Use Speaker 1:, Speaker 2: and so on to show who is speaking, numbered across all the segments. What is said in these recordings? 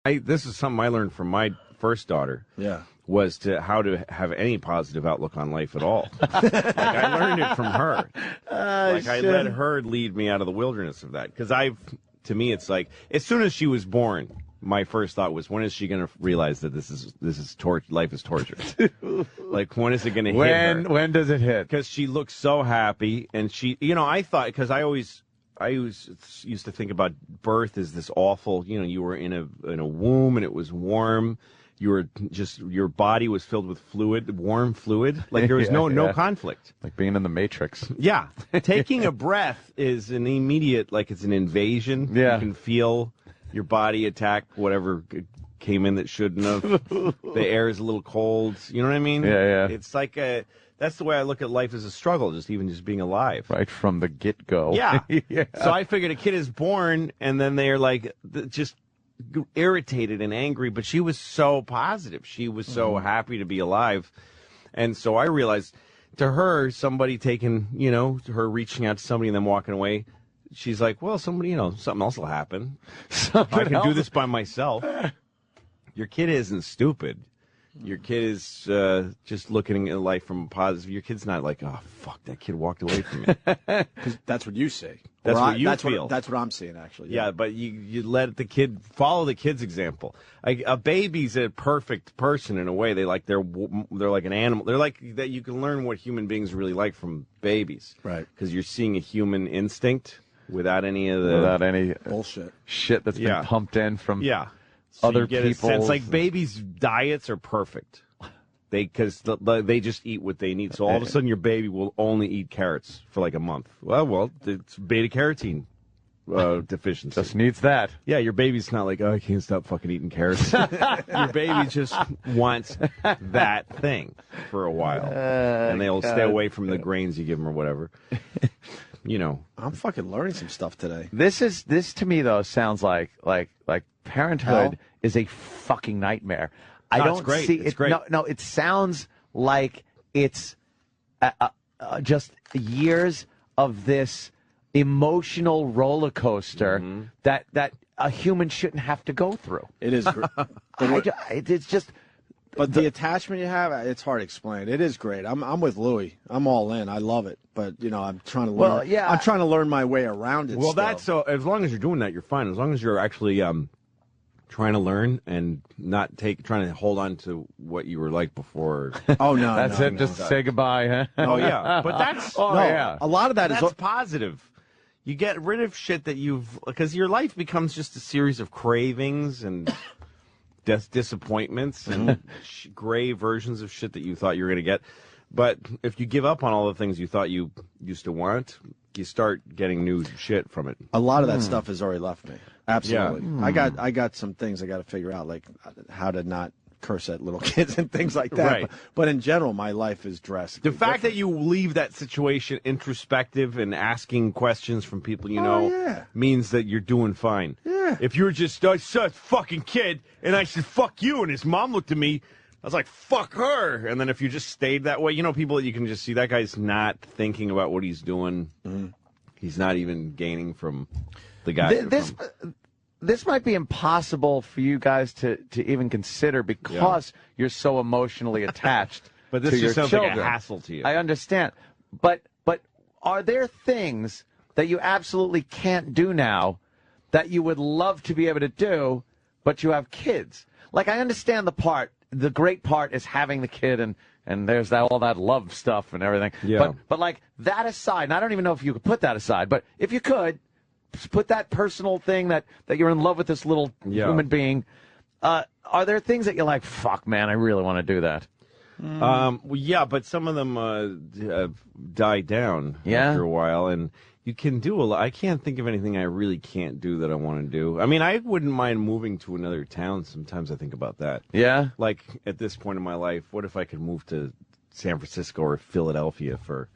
Speaker 1: This is something I learned from my first daughter.
Speaker 2: Yeah.
Speaker 1: Was to how to have any positive outlook on life at all. Like I learned it from her. I let her lead me out of the wilderness of that. Because to me, it's like as soon as she was born, my first thought was, when is she going to realize that this is life is torture? Like, when is it going to hit her?
Speaker 3: When does it hit?
Speaker 1: Because she looks so happy, and she, I thought, because I always used to think about birth as this awful, you were in a womb and it was warm. Your body was filled with warm fluid. Like there was no conflict.
Speaker 3: Like being in the Matrix.
Speaker 1: Yeah. Taking a breath is an immediate, like it's an invasion.
Speaker 3: Yeah.
Speaker 1: You can feel your body attack whatever came in that shouldn't have. The air is a little cold. You know what I mean?
Speaker 3: Yeah.
Speaker 1: It's like that's the way I look at life as a struggle, just being alive.
Speaker 3: Right from the get-go.
Speaker 1: Yeah. So I figured a kid is born, and then they're like just irritated and angry, but she was so positive. She was so happy to be alive. And so I realized, to her, somebody taking, her reaching out to somebody and then walking away, she's like, well, somebody, something else will happen. I can do this by myself. Your kid isn't stupid. Your kid is just looking at life from a positive. Your kid's not like, oh, fuck, that kid walked away from me.
Speaker 2: Because that's what you say.
Speaker 1: That's what you feel.
Speaker 2: That's what I'm seeing, actually.
Speaker 1: Yeah, but you let the kid follow the kid's example. A baby's a perfect person in a way. They're like an animal. They're like that. You can learn what human beings are really like from babies,
Speaker 2: right?
Speaker 1: Because you're seeing a human instinct without any
Speaker 2: bullshit
Speaker 3: shit that's been pumped in from
Speaker 1: So
Speaker 3: other
Speaker 1: you get
Speaker 3: people.
Speaker 1: a sense, like babies' diets are perfect. Because they just eat what they need. So all of a sudden, your baby will only eat carrots for like a month. Well, it's beta carotene deficiency.
Speaker 3: Just needs that.
Speaker 1: Yeah, your baby's not like, oh, I can't stop fucking eating carrots. Your baby just wants that thing for a while, and they'll stay away from the grains you give them or whatever.
Speaker 2: I'm fucking learning some stuff today.
Speaker 3: This to me though sounds like parenthood is a fucking nightmare. I don't see it.
Speaker 1: Great.
Speaker 3: No, it sounds like it's just years of this emotional roller coaster that a human shouldn't have to go through.
Speaker 2: It is.
Speaker 3: It's just.
Speaker 2: But the attachment you have, it's hard to explain. It is great. I'm with Louie. I'm all in. I love it. But I'm trying to learn.
Speaker 3: Well, yeah.
Speaker 2: I'm trying to learn my way around it.
Speaker 1: Well,
Speaker 2: still.
Speaker 1: that's so. As long as you're doing that, you're fine. As long as you're actually trying to learn and not trying to hold on to what you were like before.
Speaker 2: Oh no,
Speaker 3: that's it. Just say goodbye, huh?
Speaker 1: Oh yeah, but that's
Speaker 2: a lot of that's
Speaker 1: positive. You get rid of shit that because your life becomes just a series of cravings and disappointments and gray versions of shit that you thought you were going to get. But if you give up on all the things you thought you used to want, you start getting new shit from it.
Speaker 2: A lot of that stuff has already left me. Absolutely. Yeah. I got some things I got to figure out, like how to not curse at little kids and things like that.
Speaker 1: Right.
Speaker 2: But in general, my life is drastically
Speaker 1: The fact
Speaker 2: different.
Speaker 1: that you leave that situation introspective and asking questions from people means that you're doing fine.
Speaker 2: Yeah.
Speaker 1: If you were just a fucking kid and I said, fuck you, and his mom looked at me, I was like, fuck her. And then if you just stayed that way, people that you can just see, that guy's not thinking about what he's doing. He's not even gaining from the guy.
Speaker 3: This might be impossible for you guys to even consider because you're so emotionally attached
Speaker 1: but this
Speaker 3: to your
Speaker 1: just sounds
Speaker 3: children.
Speaker 1: like a hassle to you.
Speaker 3: I understand. But are there things that you absolutely can't do now that you would love to be able to do, but you have kids? Like, I understand the great part is having the kid and there's all that love stuff and everything.
Speaker 1: Yeah.
Speaker 3: But like that aside, and I don't even know if you could put that aside, but if you could, put that personal thing that you're in love with this little human being. Are there things that you're like, fuck, man, I really want to do that?
Speaker 1: Well, yeah, but some of them have died down after a while, and you can do a lot. I can't think of anything I really can't do that I want to do. I mean, I wouldn't mind moving to another town. Sometimes I think about that.
Speaker 3: Yeah?
Speaker 1: Like, at this point in my life, what if I could move to San Francisco or Philadelphia for,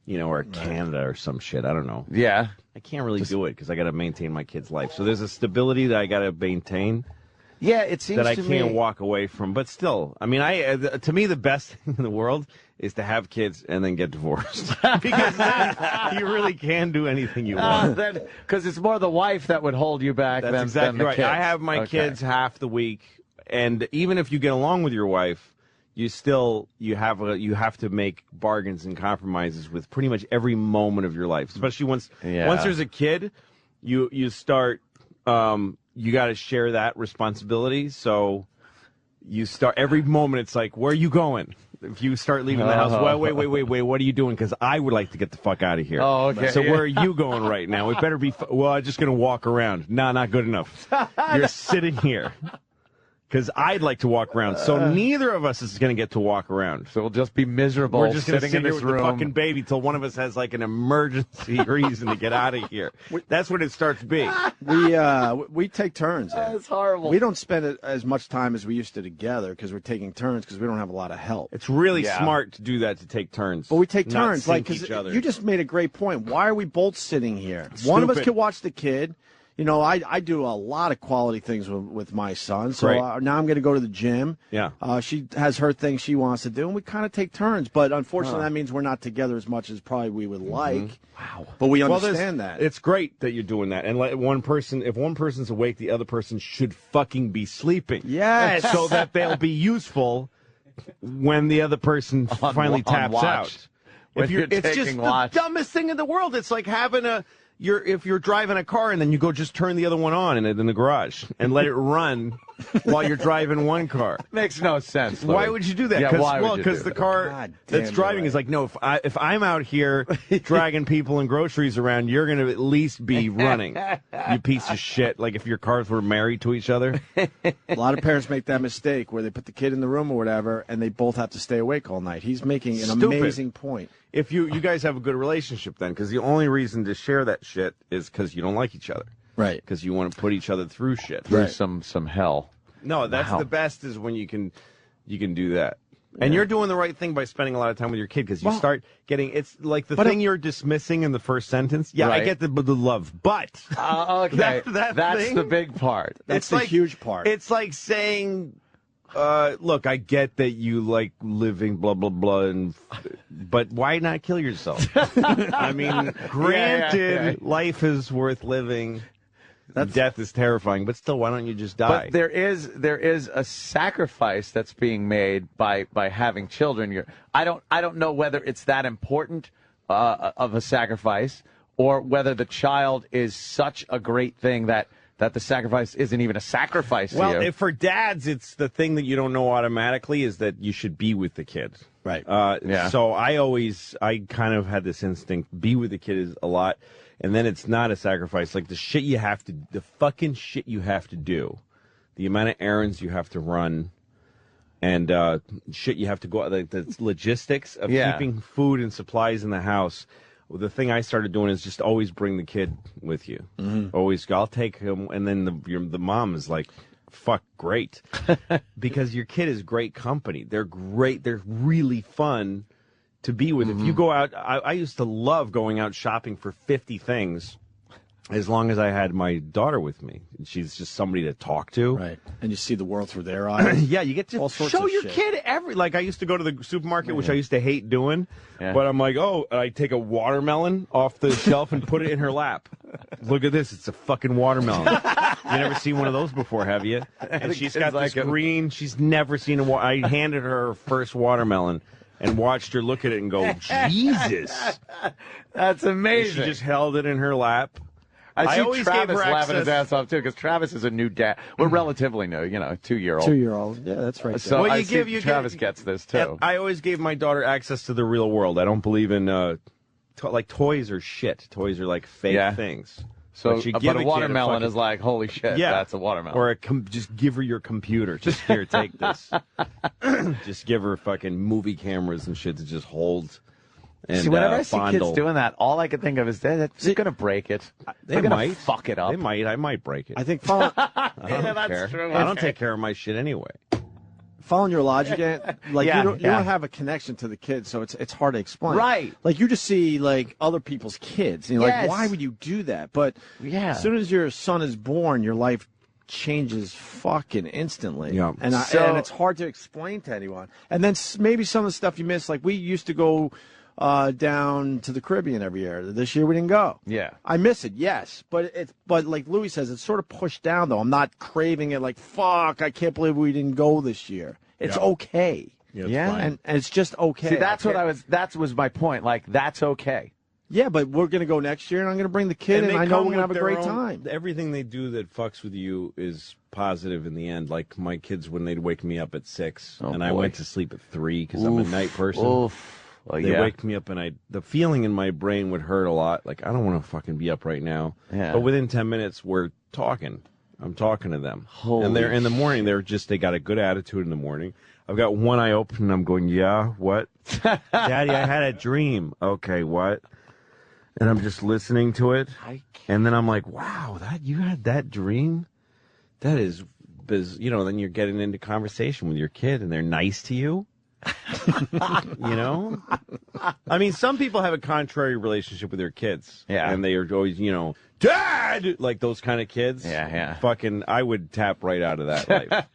Speaker 1: or Canada or some shit? I don't know.
Speaker 3: Yeah.
Speaker 1: I can't really do it because I got to maintain my kid's life. So there's a stability that I got to maintain.
Speaker 3: Yeah, it seems
Speaker 1: that I
Speaker 3: to
Speaker 1: can't
Speaker 3: me.
Speaker 1: walk away from. But still, I mean, to me, the best thing in the world is to have kids and then get divorced. Because then you really can do anything you want.
Speaker 3: Because it's more the wife that would hold you back
Speaker 1: That's
Speaker 3: than
Speaker 1: exactly
Speaker 3: the
Speaker 1: right.
Speaker 3: kids.
Speaker 1: I have my kids half the week, and even if you get along with your wife, you have to make bargains and compromises with pretty much every moment of your life. Especially once there's a kid, you start you got to share that responsibility. So you start every moment. It's like, where are you going? If you start leaving the house, well, wait, what are you doing? Because I would like to get the fuck out of here.
Speaker 3: Oh, okay.
Speaker 1: So where are you going right now? It better be, well, I'm just going to walk around. No, not good enough. You're sitting here. Because I'd like to walk around. So neither of us is going to get to walk around.
Speaker 3: So we'll just be miserable.
Speaker 1: We're just going to
Speaker 3: sitting
Speaker 1: sit
Speaker 3: in
Speaker 1: here
Speaker 3: this
Speaker 1: with
Speaker 3: room.
Speaker 1: the fucking baby till one of us has like an emergency reason to get out of here. That's what it starts being.
Speaker 2: We take turns.
Speaker 3: That's horrible.
Speaker 2: We don't spend as much time as we used to together because we're taking turns because we don't have a lot of help.
Speaker 1: It's really smart to do that, to take turns.
Speaker 2: But we take
Speaker 1: not
Speaker 2: turns, like,
Speaker 1: sink each other.
Speaker 2: you just made a great point. Why are we both sitting here? One of us
Speaker 1: Stupid.
Speaker 2: could watch the kid. You know, I do a lot of quality things with my son. So
Speaker 1: Right.
Speaker 2: now I'm going to go to the gym.
Speaker 1: Yeah.
Speaker 2: She has her thing she wants to do, and we kind of take turns. But unfortunately, that means we're not together as much as probably we would like. Wow. But we understand that.
Speaker 1: It's great that you're doing that. And if one person's awake, the other person should fucking be sleeping.
Speaker 2: Yes.
Speaker 1: So that they'll be useful when the other person finally
Speaker 3: on
Speaker 1: taps
Speaker 3: watch.
Speaker 1: out.
Speaker 3: When you're
Speaker 1: It's just
Speaker 3: taking
Speaker 1: the
Speaker 3: watch.
Speaker 1: dumbest thing in the world. It's like having if you're driving a car and then you go just turn the other one on in the garage and let it run while you're driving one car.
Speaker 3: Makes no sense.
Speaker 1: Why
Speaker 3: Louis.
Speaker 1: would you do that?
Speaker 3: Yeah, why would you
Speaker 1: Because
Speaker 3: do
Speaker 1: the
Speaker 3: that?
Speaker 1: car
Speaker 2: God
Speaker 1: that's
Speaker 2: damn,
Speaker 1: driving
Speaker 2: you're
Speaker 1: is like, no, if I'm out here dragging people and groceries around, you're going to at least be running, you piece of shit. Like if your cars were married to each other.
Speaker 2: A lot of parents make that mistake where they put the kid in the room or whatever, and they both have to stay awake all night. He's making an
Speaker 1: Stupid.
Speaker 2: amazing point.
Speaker 1: If you guys have a good relationship then, because the only reason to share that shit is because you don't like each other.
Speaker 2: Right.
Speaker 1: Because you want to put each other through shit.
Speaker 3: Through
Speaker 2: Right.
Speaker 3: some hell.
Speaker 1: No, that's
Speaker 3: Wow.
Speaker 1: the best is when you can do that. And you're doing the right thing by spending a lot of time with your kid because you start getting, it's like the thing you're dismissing in the first sentence. Yeah,
Speaker 3: Right.
Speaker 1: I get the love, but
Speaker 3: Okay, that's
Speaker 1: thing,
Speaker 3: the big part.
Speaker 2: That's the huge part.
Speaker 1: It's like saying, look, I get that you like living blah, blah, blah, but why not kill yourself? I mean, granted, life is worth living. Death is terrifying, but still, why don't you just die?
Speaker 3: But there is a sacrifice that's being made by having children. I don't know whether it's that important of a sacrifice or whether the child is such a great thing that the sacrifice isn't even a sacrifice to you.
Speaker 1: Well, for dads, it's the thing that you don't know automatically is that you should be with the kid.
Speaker 2: Right.
Speaker 1: So I kind of had this instinct, be with the kid is a lot, and then it's not a sacrifice. Like the fucking shit you have to do, the amount of errands you have to run, and shit you have to go, like the logistics of keeping food and supplies in the house. Well, the thing I started doing is just always bring the kid with you. Mm-hmm. Always, I'll take him, and then the mom is like, "Fuck, great," because your kid is great company. They're great. They're really fun to be with. If you go out, I used to love going out shopping for 50 things, as long as I had my daughter with me. She's just somebody to talk to.
Speaker 2: Right. And you see the world through their eyes.
Speaker 1: Yeah, you get to
Speaker 2: All sorts
Speaker 1: show
Speaker 2: of
Speaker 1: your
Speaker 2: shit.
Speaker 1: kid like I used to go to the supermarket, which I used to hate doing, but I'm like, I take a watermelon off the shelf and put it in her lap. Look at this, it's a fucking watermelon. You never seen one of those before, have you? And she's got this green, she's never seen I handed her her first watermelon and watched her look at it and go, Jesus.
Speaker 3: That's amazing.
Speaker 1: And she just held it in her lap.
Speaker 3: I see
Speaker 1: always
Speaker 3: Travis
Speaker 1: gave her
Speaker 3: laughing his
Speaker 1: access-
Speaker 3: ass off too, because Travis is a new dad. We're relatively new, 2-year-old.
Speaker 2: 2-year-old. Yeah, that's right.
Speaker 3: So
Speaker 1: Well,
Speaker 3: I
Speaker 1: you
Speaker 3: see
Speaker 1: give- you
Speaker 3: Travis
Speaker 1: give-
Speaker 3: gets this too.
Speaker 1: I always gave my daughter access to the real world. I don't believe in like toys are shit. Toys are like fake things.
Speaker 3: So,
Speaker 1: But you
Speaker 3: but
Speaker 1: give
Speaker 3: a
Speaker 1: kid
Speaker 3: watermelon
Speaker 1: fucking-
Speaker 3: is like, holy shit, that's a watermelon.
Speaker 1: Or just give her your computer. Just here, take this. Just give her fucking movie cameras and shit to just hold. And,
Speaker 3: see, whenever I see
Speaker 1: fondle.
Speaker 3: kids doing that, all I can think of is they're going to break it. They're going to fuck it up.
Speaker 1: They might. I might break it.
Speaker 2: I think following,
Speaker 1: I don't care.
Speaker 3: true.
Speaker 1: I don't take care of my shit anyway.
Speaker 2: following your logic, Ant, like
Speaker 3: Yeah,
Speaker 2: you don't have a connection to the kids, so it's hard to explain.
Speaker 3: Right.
Speaker 2: Like you just see like other people's kids, and you're
Speaker 3: Yes.
Speaker 2: like, why would you do that? But
Speaker 3: Yeah.
Speaker 2: as soon as your son is born, your life changes fucking instantly.
Speaker 1: Yeah.
Speaker 2: And it's hard to explain to anyone. And then maybe some of the stuff you miss, like we used to go down to the Caribbean every year. This year we didn't go.
Speaker 3: Yeah.
Speaker 2: I miss it, yes. But like Louis says, it's sort of pushed down, though. I'm not craving it like, fuck, I can't believe we didn't go this year. It's okay.
Speaker 3: Yeah.
Speaker 2: And it's just okay.
Speaker 3: See, that was my point. Like, that's okay.
Speaker 2: Yeah, but we're going to go next year, and I'm going to bring the kid, and I know we're going to have a great time.
Speaker 1: Everything they do that fucks with you is positive in the end. Like my kids, when they'd wake me up at 6, and I went to sleep at 3 because I'm a night person.
Speaker 3: Well,
Speaker 1: they wake me up, and the feeling in my brain would hurt a lot. Like, I don't want to fucking be up right now.
Speaker 3: Yeah.
Speaker 1: But within 10 minutes, we're talking. I'm talking to them.
Speaker 3: Holy
Speaker 1: and in the morning, they got a good attitude in the morning. I've got one eye open, and I'm going, yeah, what? Daddy, I had a dream. Okay, what? And I'm just listening to it. And then I'm like, wow, you had that dream? That is, then you're getting into conversation with your kid, and they're nice to you. You know? I mean, some people have a contrary relationship with their kids.
Speaker 3: Yeah.
Speaker 1: And they are always, Dad! Like those kind of kids.
Speaker 3: Yeah.
Speaker 1: Fucking, I would tap right out of that life.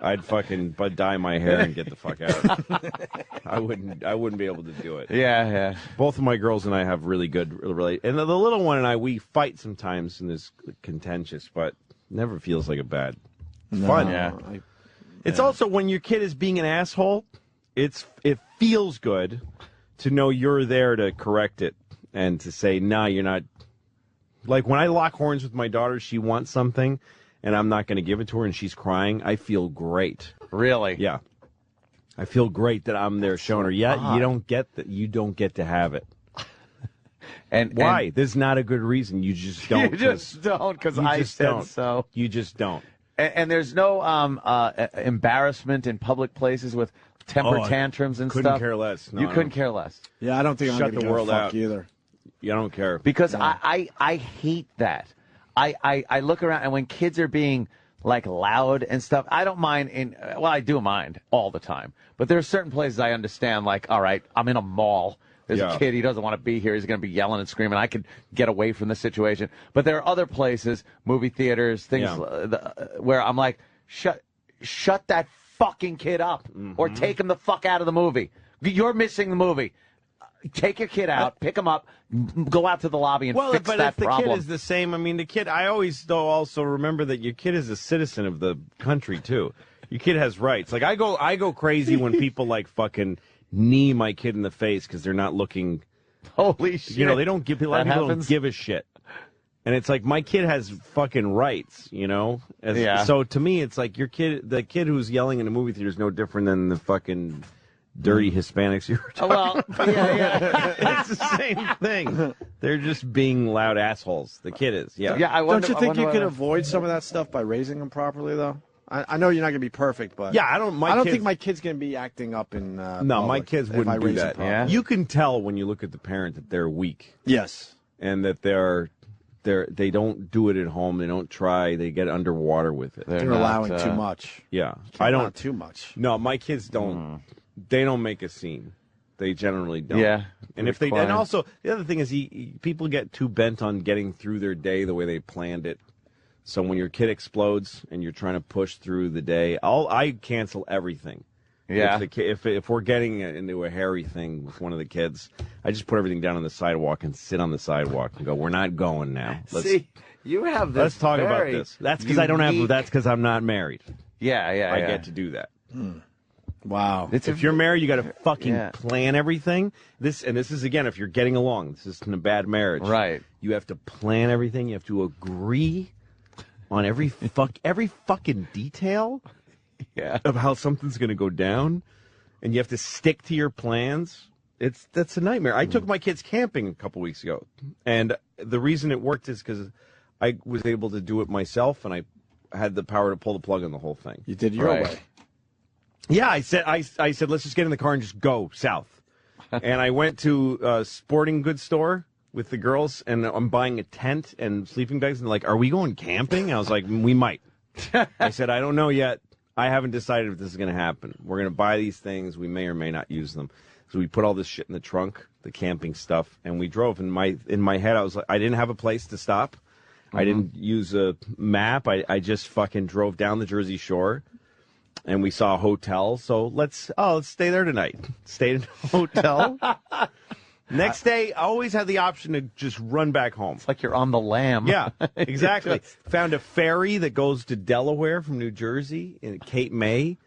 Speaker 1: I'd fucking dye my hair and get the fuck out. I wouldn't be able to do it.
Speaker 3: Yeah.
Speaker 1: Both of my girls and I have really good and the little one and I, we fight sometimes and is contentious, but never feels like a bad. It's fun.
Speaker 3: Yeah.
Speaker 1: It's also when your kid is being an asshole, it feels good to know you're there to correct it and to say, nah, you're not. Like when I lock horns with my daughter, she wants something and I'm not going to give it to her and she's crying, I feel great.
Speaker 3: Really?
Speaker 1: Yeah. I feel great that I'm there showing her, yeah, you don't get to have it.
Speaker 3: And
Speaker 1: why?
Speaker 3: And
Speaker 1: There's not a good reason. You just don't.
Speaker 3: You just don't because I said so.
Speaker 1: You just don't.
Speaker 3: And there's no embarrassment in public places with temper tantrums and
Speaker 1: couldn't
Speaker 3: stuff.
Speaker 1: Couldn't care less. No,
Speaker 3: you couldn't care less.
Speaker 2: Yeah, I don't think
Speaker 1: Shut
Speaker 2: I'm going to
Speaker 1: the world out
Speaker 2: either.
Speaker 1: You don't care
Speaker 3: because I hate that. I look around and when kids are being like loud and stuff, I don't mind. I do mind all the time. But there are certain places I understand. Like, all right, I'm in a mall. There's a kid, he doesn't want to be here. He's going to be yelling and screaming. I could get away from the situation. But there are other places, movie theaters, things where I'm like, shut that fucking kid up or take him the fuck out of the movie. You're missing the movie. Take your kid out, pick him up, go out to the lobby and fix that problem.
Speaker 1: But if the kid is the same, I mean, the kid, I always, though, also remember that your kid is a citizen of the country, too. Your kid has rights. Like, I go crazy when people, like, fucking knee my kid in the face because they're not looking.
Speaker 3: Holy shit!
Speaker 1: They don't give. A lot of people don't give a shit, and it's like my kid has fucking rights. So to me, it's like the kid who's yelling in a movie theater is no different than the fucking dirty Hispanics you were talking about. It's the same thing. They're just being loud assholes. The kid is. Yeah.
Speaker 2: Don't you think you could avoid some of that stuff by raising them properly, though? I know you're not going to be perfect, but
Speaker 1: I don't think
Speaker 2: my kid's going to be acting up in
Speaker 1: no, my kids wouldn't do that.
Speaker 3: Yeah?
Speaker 1: You can tell when you look at the parent that they're weak.
Speaker 2: Yes.
Speaker 1: And that they don't do it at home. They don't try. They get underwater with it.
Speaker 2: They're allowing too much.
Speaker 1: Yeah.
Speaker 2: I don't too much.
Speaker 1: No, my kids don't. They don't make a scene. They generally don't.
Speaker 3: Yeah.
Speaker 1: And if they and also the other thing is people get too bent on getting through their day the way they planned it. So when your kid explodes and you're trying to push through the day, I cancel everything.
Speaker 3: Yeah.
Speaker 1: If we're getting into a hairy thing with one of the kids, I just put everything down on the sidewalk and sit on the sidewalk and go, "We're not going now."
Speaker 3: See, you have this.
Speaker 1: Let's talk about this. That's because I don't have. That's because I'm not married.
Speaker 3: Yeah.
Speaker 1: I get to do that.
Speaker 2: Wow.
Speaker 1: If you're married, you got to fucking plan everything. This is again, if you're getting along. This isn't a bad marriage,
Speaker 3: right?
Speaker 1: You have to plan everything. You have to agree on every fucking detail of how something's going to go down, and you have to stick to your plans. That's a nightmare. I took my kids camping a couple weeks ago, and the reason it worked is because I was able to do it myself, and I had the power to pull the plug on the whole thing.
Speaker 2: You did your way.
Speaker 1: Yeah, I said let's just get in the car and just go south, and I went to a sporting goods store with the girls, and I'm buying a tent and sleeping bags, and they're like, "Are we going camping?" And I was like, "We might." I said, "I don't know yet. I haven't decided if this is going to happen. We're going to buy these things. We may or may not use them." So we put all this shit in the trunk, the camping stuff, and we drove. In my head, I was like, I didn't have a place to stop. I didn't use a map. I just fucking drove down the Jersey Shore, and we saw a hotel. So let's stay there tonight. Stayed in a hotel. Next day, I always had the option to just run back home.
Speaker 3: It's like you're on the lam.
Speaker 1: Yeah, exactly. Found a ferry that goes to Delaware from New Jersey in Cape May,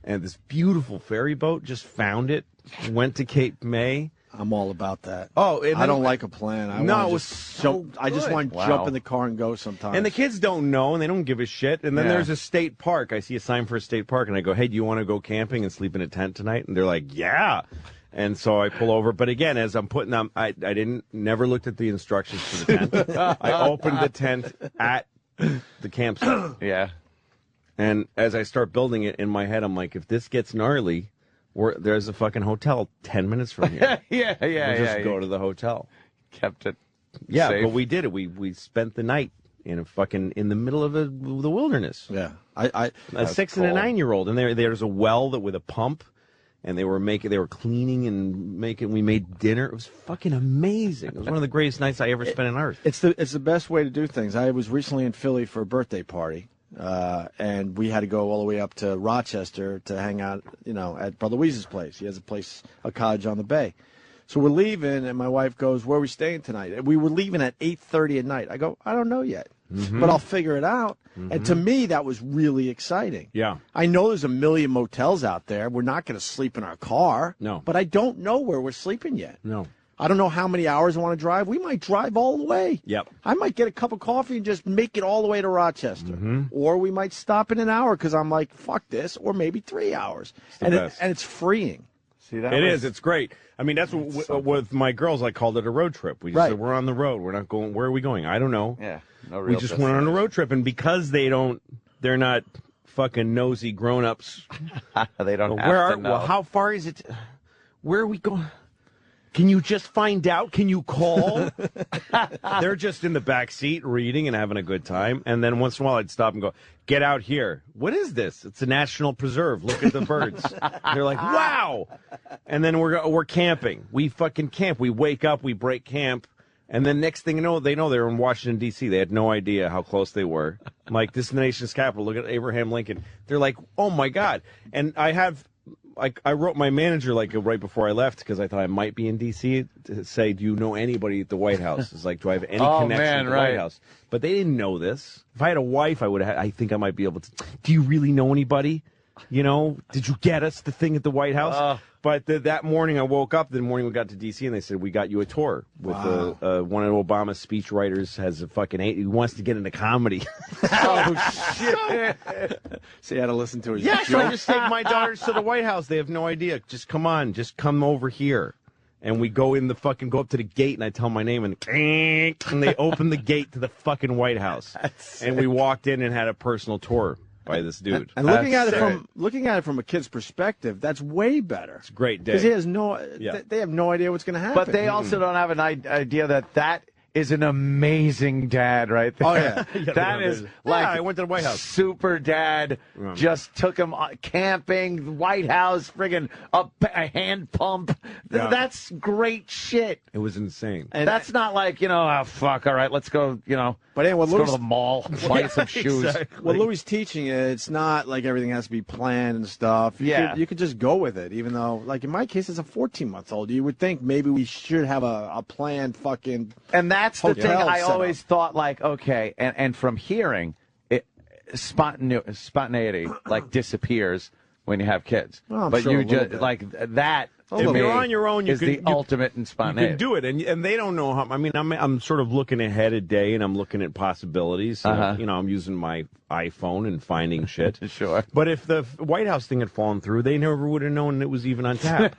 Speaker 1: and this beautiful ferry boat. Just found it. Went to Cape May.
Speaker 2: I'm all about that.
Speaker 1: Oh, and
Speaker 2: I don't like a plan.
Speaker 1: It was so
Speaker 2: jump. I just
Speaker 1: good.
Speaker 2: want to jump in the car and go sometimes.
Speaker 1: And the kids don't know, and they don't give a shit. And then there's a state park. I see a sign for a state park, and I go, hey, do you want to go camping and sleep in a tent tonight? And they're like, yeah. And so I pull over. But again, as I'm putting them, I never looked at the instructions for the tent. I opened the tent at the campsite.
Speaker 3: Yeah.
Speaker 1: And as I start building it in my head, I'm like, if this gets gnarly, there's a fucking hotel 10 minutes from here.
Speaker 3: yeah.
Speaker 1: We'll just go to the hotel.
Speaker 3: Kept it.
Speaker 1: Yeah,
Speaker 3: safe.
Speaker 1: but we did it. We spent the night in the middle of the wilderness.
Speaker 2: Yeah,
Speaker 1: A 6 and a 9-year-old, and there's a well with a pump, and they were cleaning and making. We made dinner. It was fucking amazing. It was one of the greatest nights I ever spent on earth.
Speaker 2: it's the best way to do things. I was recently in Philly for a birthday party, and we had to go all the way up to Rochester to hang out, at Brother Weeze's place. He has a cottage on the bay. So we're leaving, and my wife goes, "Where are we staying tonight?" And we were leaving at 8:30 at night. I go, "I don't know yet, but I'll figure it out." And to me, that was really exciting.
Speaker 1: Yeah.
Speaker 2: I know there's a million motels out there. We're not going to sleep in our car.
Speaker 1: No.
Speaker 2: But I don't know where we're sleeping yet.
Speaker 1: No.
Speaker 2: I don't know how many hours I want to drive. We might drive all the way.
Speaker 1: Yep.
Speaker 2: I might get a cup of coffee and just make it all the way to Rochester. Or we might stop in an hour because I'm like, fuck this, or maybe 3 hours. And it's freeing.
Speaker 3: See that?
Speaker 1: It is. It's great. I mean, that's what with my girls. I called it a road trip. We just said we're on the road. We're not going. Where are we going? I don't know.
Speaker 3: Yeah. No real
Speaker 1: we just went on a road trip, and because they're not fucking nosy grown-ups.
Speaker 3: They don't have to know.
Speaker 1: Well, how far is it? Where are we going? Can you just find out? Can you call? They're just in the back seat reading and having a good time. And then once in a while I'd stop and go, get out here. What is this? It's a national preserve. Look at the birds. They're like, wow. And then we're camping. We fucking camp. We wake up, we break camp. And then next thing you know, they're in Washington, D.C. They had no idea how close they were. I'm like, this is the nation's capital. Look at Abraham Lincoln. They're like, oh, my God. And I wrote my manager right before I left because I thought I might be in D.C. to say, do you know anybody at the White House? It's like, do I have any connection to the White House? But they didn't know this. If I had a wife, I think I might be able to. Do you really know anybody? Did you get us the thing at the White House? But that morning I woke up, the morning we got to D.C., and they said, we got you a tour with one of Obama's speechwriters has a fucking he wants to get into comedy.
Speaker 2: Oh, shit. So you had to listen to his
Speaker 1: So I just take my daughters to the White House. They have no idea. Just come on. Just come over here. And we go up to the gate, and I tell my name, and they open the gate to the fucking White House. And we walked in and had a personal tour by this dude.
Speaker 2: And looking at it from a kid's perspective, that's way better.
Speaker 1: It's a great day.
Speaker 2: Because he has they have no idea what's going to happen.
Speaker 3: But they also don't have an idea that is an amazing dad right there.
Speaker 2: Oh, yeah.
Speaker 3: That is like
Speaker 1: I went to the White House.
Speaker 3: Super dad just took him camping, White House, friggin' a hand pump.
Speaker 1: Yeah.
Speaker 3: That's great shit.
Speaker 1: It was insane.
Speaker 3: And that's not like, oh, fuck, all right, let's go,
Speaker 2: But anyway,
Speaker 3: let's go to the mall, buy some shoes.
Speaker 1: Exactly.
Speaker 2: What Louis teaching, it's not like everything has to be planned and stuff. You could just go with it, even though, like in my case, it's a 14-month-old. You would think maybe we should have a planned fucking.
Speaker 3: And that's the thing I
Speaker 2: setup.
Speaker 3: always thought, like, okay, and from hearing, spontaneity like disappears when you have kids.
Speaker 2: Well,
Speaker 3: but
Speaker 2: sure
Speaker 3: you
Speaker 2: a little
Speaker 3: just
Speaker 2: bit.
Speaker 3: like that.
Speaker 1: If
Speaker 3: To me,
Speaker 1: you're on your own, you
Speaker 3: is the ultimate in
Speaker 1: You
Speaker 3: spontaneity.
Speaker 1: can do it, and they don't know how. I mean, I'm sort of looking ahead a day, and I'm looking at possibilities. I'm using my iPhone and finding shit.
Speaker 3: Sure.
Speaker 1: But if the White House thing had fallen through, they never would have known it was even on tap.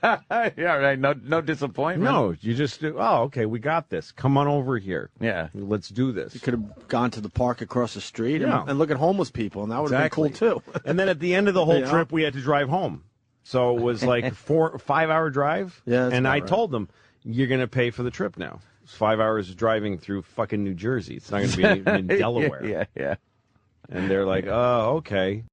Speaker 3: Yeah, right. No disappointment.
Speaker 1: No, you just okay, we got this. Come on over here.
Speaker 3: Yeah.
Speaker 1: Let's do this.
Speaker 2: You could have gone to the park across the street
Speaker 1: Yeah.
Speaker 2: and look at homeless people, and that would have
Speaker 1: Exactly.
Speaker 2: been cool too.
Speaker 1: And then at the end of the whole
Speaker 2: Yeah.
Speaker 1: trip, we had to drive home. So it was like 5-hour drive.
Speaker 2: Yeah, that's
Speaker 1: and
Speaker 2: about
Speaker 1: I
Speaker 2: right.
Speaker 1: told them, you're going to pay for the trip now. It's 5 hours driving through fucking New Jersey. It's not going to be in Delaware.
Speaker 3: Yeah.
Speaker 1: And they're like, oh, okay.